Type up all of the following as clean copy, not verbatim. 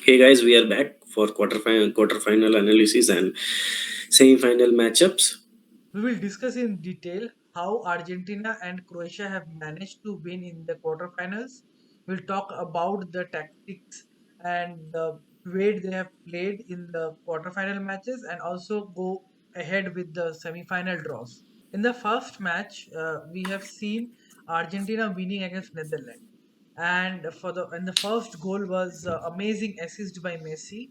Hey guys, we are back for quarterfinal analysis and semi-final matchups. We will discuss in detail how Argentina and Croatia have managed to win in the quarterfinals. We'll talk about the tactics and the way they have played in the quarterfinal matches and also go ahead with the semi-final draws. In the first match, we have seen Argentina winning against Netherlands, and the first goal was amazing assist by Messi,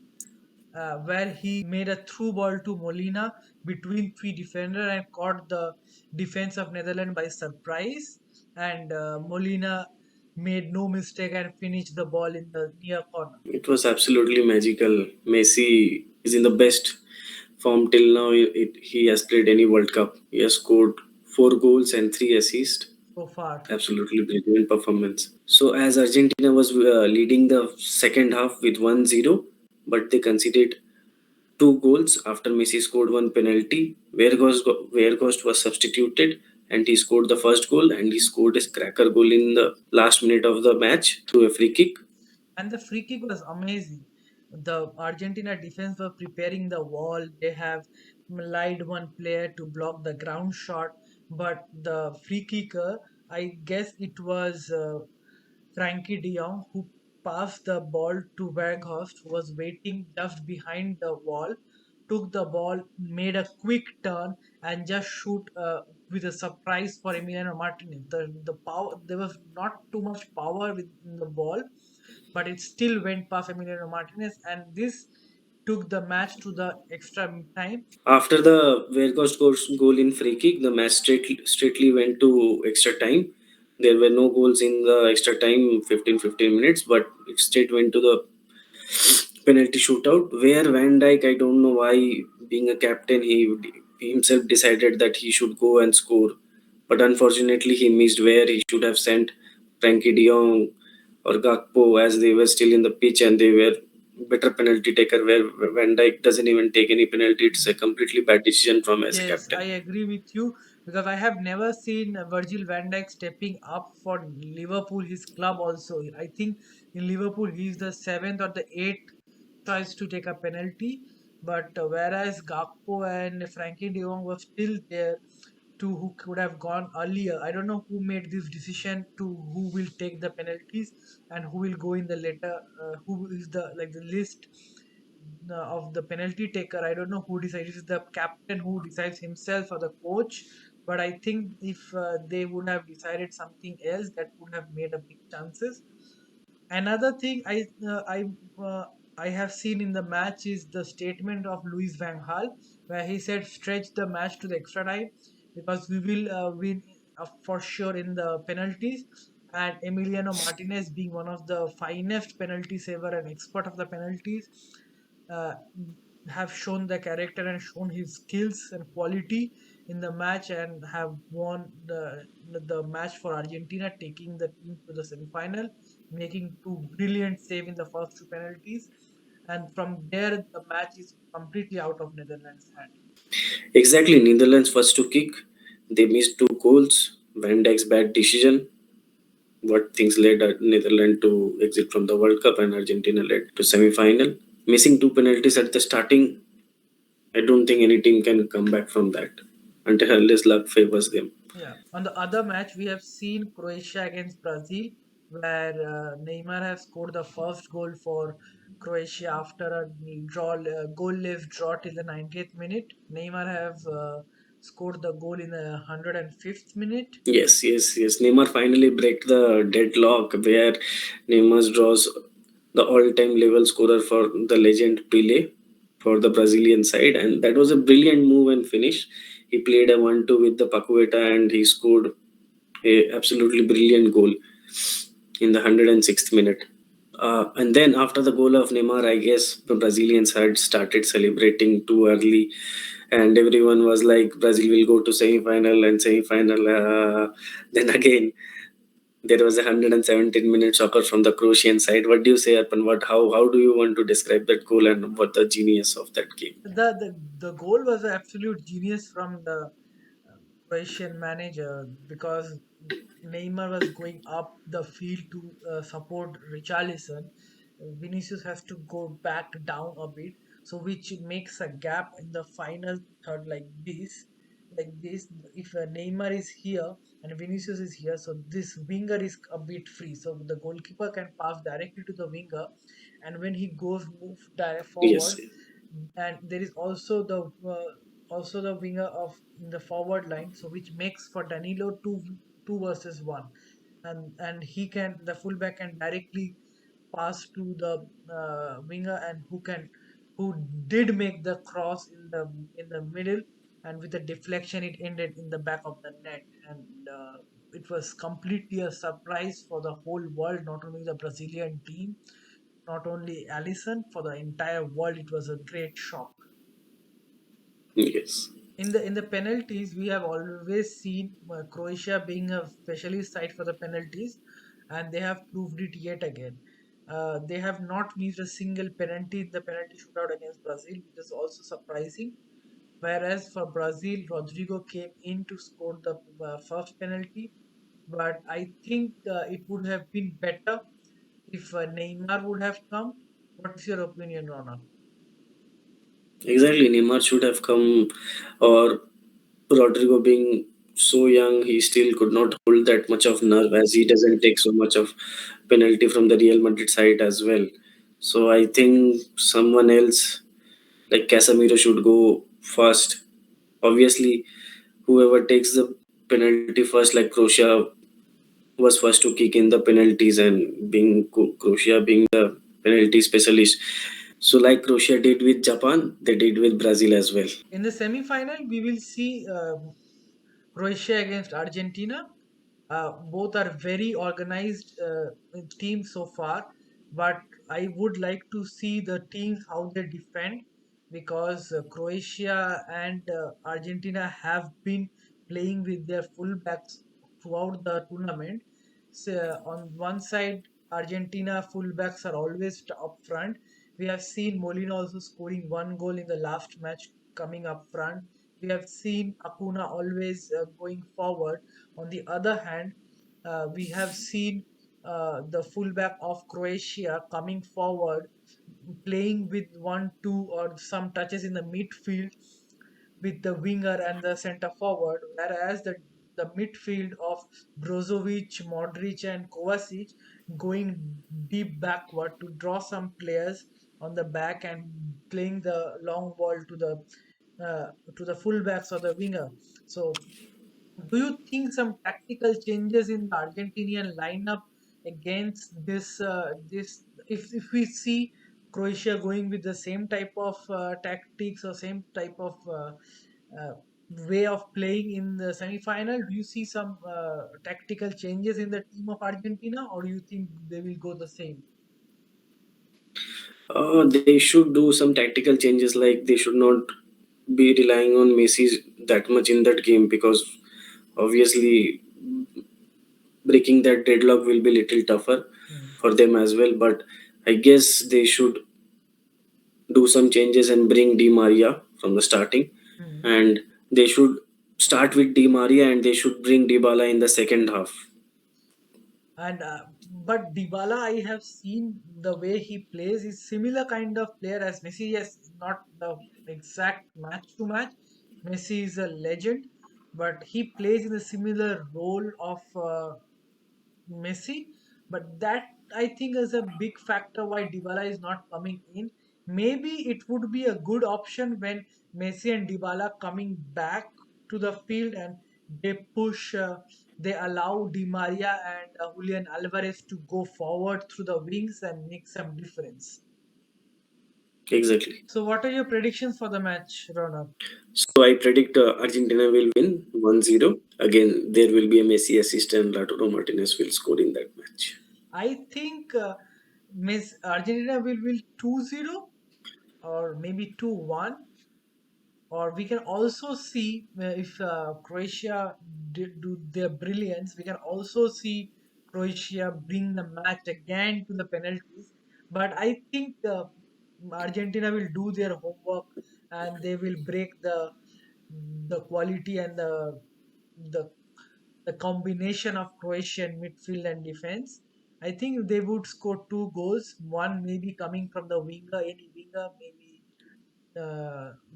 where he made a through ball to Molina between three defenders and caught the defense of Netherlands by surprise. And Molina made no mistake and finished the ball in the near corner. It was absolutely magical. Messi is in the best form till now. He has played any World Cup. He has scored 4 goals and 3 assists. So far. Absolutely brilliant performance. So as Argentina was leading the second half with 1-0, but they conceded 2 goals after Messi scored one penalty. Weirghost was substituted and he scored the first goal, and he scored his cracker goal in the last minute of the match through a free kick. And the free kick was amazing. The Argentina defense were preparing the wall. They have lied one player to block the ground shot, but the free kicker, I guess it was Frankie de Jong who passed the ball to Weghorst, who was waiting just behind the wall, took the ball, made a quick turn, and just shoot with a surprise for Emiliano Martinez. The power, there was not too much power within the ball, but it still went past Emiliano Martinez, and this took the match to the extra time. After the Weirghost goal in free kick, the match straightly went to extra time. There were no goals in the extra time, 15 minutes, but it straight went to the penalty shootout where Van Dijk, I don't know why, being a captain, he himself decided that he should go and score. But unfortunately, he missed where he should have sent Frankie de Jong or Gakpo as they were still in the pitch and they were better penalty taker where Van Dijk doesn't even take any penalty. It's a completely bad decision from as a Yes, I captain. agree with you because I have never seen Virgil van Dijk stepping up for Liverpool, his club also. I think in Liverpool he's the seventh or the eighth choice to take a penalty, but whereas Gakpo and Frankie de Jong were still there to who could have gone earlier. I don't know who made this decision to who will take the penalties and who will go in the later. Who is the like the list of the penalty taker. I don't know who decides. Is the captain who decides himself or the coach? But I think if they would have decided something else, that would have made a big chances. Another thing I have seen in the match is the statement of Luis Van Gaal, where he said stretch the match to the extra time because we will win for sure in the penalties. And Emiliano Martinez, being one of the finest penalty saver and expert of the penalties, uh, have shown the character and shown his skills and quality in the match and have won the match for Argentina, taking the team to the semi-final, making two brilliant save in the first two penalties, and from there the match is completely out of Netherlands' hand. Exactly, Netherlands first to kick. They missed 2 goals. Van Dijk's bad decision. What things led Netherlands to exit from the World Cup and Argentina led to semi-final. Missing 2 penalties at the starting, I don't think any team can come back from that until unless luck favors them. Yeah. On the other match, we have seen Croatia against Brazil, where Neymar has scored the first goal for Croatia after a goalless draw till the 90th minute. Neymar have scored the goal in the 105th minute. Yes. Neymar finally break the deadlock where Neymar draws the all-time level scorer for the legend Pele for the Brazilian side, and that was a brilliant move and finish. He played a 1-2 with the Pacueta and he scored a absolutely brilliant goal in the 106th minute. And then after the goal of Neymar, I guess the Brazilians had started celebrating too early, and everyone was like, Brazil will go to semi-final and semi-final. Then again, there was a 117 minute soccer from the Croatian side. What do you say, Arpan? How do you want to describe that goal and what the genius of that game? The goal was an absolute genius from the Croatian manager because Neymar was going up the field to support Richarlison, Vinicius has to go back down a bit, so which makes a gap in the final third like this. Like this, if Neymar is here and Vinicius is here, so this winger is a bit free. So the goalkeeper can pass directly to the winger, and when he goes move direct Yes, forward, and there is also the winger of in the forward line, so which makes for Danilo two versus one, and he can the fullback can directly pass to the winger, and who did make the cross in the middle, and with a deflection it ended in the back of the net, and it was completely a surprise for the whole world, not only the Brazilian team, not only Allison, for the entire world. It was a great shock. yes. In the penalties, we have always seen Croatia being a specialist side for the penalties, and they have proved it yet again. They have not missed a single penalty in the penalty shootout against Brazil, which is also surprising. Whereas for Brazil, Rodrigo came in to score the first penalty, but I think it would have been better if Neymar would have come. What's your opinion, Rona? Exactly. Neymar should have come, or Rodrigo being so young, he still could not hold that much of nerve as he doesn't take so much of penalty from the Real Madrid side as well. So I think someone else like Casemiro should go first. Obviously, whoever takes the penalty first, like Croatia was first to kick in the penalties, and being Croatia being the penalty specialist. So like Croatia did with Japan, they did with Brazil as well. In the semi-final, we will see Croatia against Argentina. Both are very organized teams so far, but I would like to see the teams how they defend, because Croatia and Argentina have been playing with their fullbacks throughout the tournament. So on one side, Argentina fullbacks are always up front. We have seen Molina also scoring one goal in the last match coming up front. We have seen Acuna always going forward. On the other hand, we have seen the fullback of Croatia coming forward, playing with one, two, or some touches in the midfield with the winger and the center forward, whereas the midfield of Brozovic, Modric, and Kovacic going deep backward to draw some players on the back and playing the long ball to the fullbacks or the winger. So do you think some tactical changes in the Argentinian lineup against this? If we see Croatia going with the same type of tactics or same type of uh, way of playing in the semi-final, do you see some tactical changes in the team of Argentina, or do you think they will go the same? They should do some tactical changes, like they should not be relying on Messi that much in that game, because obviously breaking that deadlock will be little tougher Hmm. for them as well. But I guess they should do some changes and bring Di Maria from the starting, Hmm. and they should start with Di Maria and they should bring Dybala in the second half. And but Dybala, I have seen the way he plays is similar kind of player as Messi. Yes, not the exact match to match. Messi is a legend, but he plays in a similar role of Messi, but that I think is a big factor why Dybala is not coming in. Maybe it would be a good option when Messi and Dybala coming back to the field, and they allow Di Maria and Julian Alvarez to go forward through the wings and make some difference. Exactly. So, what are your predictions for the match, Ronak? So I predict Argentina will win 1-0. Again, there will be a Messi assist and Lautaro Martinez will score in that match. I think Miss Argentina will win 2-0 or maybe 2-1. Or we can also see if Croatia did do their brilliance, we can also see Croatia bring the match again to the penalties. But I think Argentina will do their homework, and they will break the quality and the the combination of Croatian midfield and defense. I think they would score two goals. One maybe coming from the winger, any winger, maybe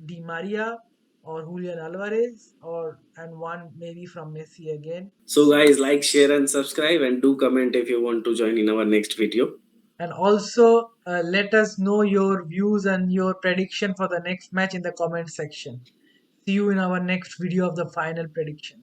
Di Maria or Julian Alvarez, or and one maybe from Messi again. So guys, like, share and subscribe, and do comment if you want to join in our next video. And also let us know your views and your prediction for the next match in the comment section. See you in our next video of the final prediction.